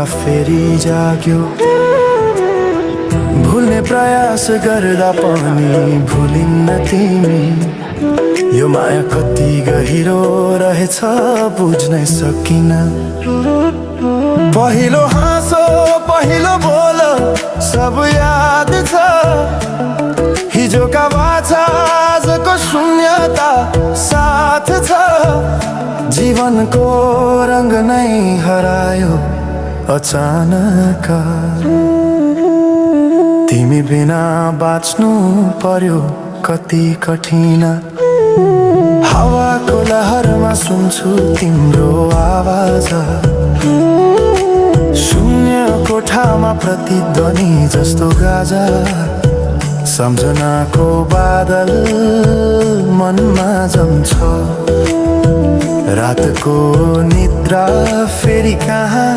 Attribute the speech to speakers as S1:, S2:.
S1: फेरि जाग्यो। भुल्ने प्रयास गर्दा पनि भुलिन्न तिमी। यो माया कति गहिरो रहेछ बुझ्नै सकिन। पहिलो हाँसो पहिलो बोल सब याद छ। हिजोका बाछा आजको शून्यता साथ छ। जीवनको रंग नै हरायो अचानक। तिमी बिना बाँच्नु पर्यो कति कठिन। हावाको लहरमा सुन्छु तिम्रो आवाज। शून्य कोठामा प्रतिध्वनि जस्तो गाजा। सम्झनाको बादल मनमा जम्छ। रातको निद्रा फेरि कहाँ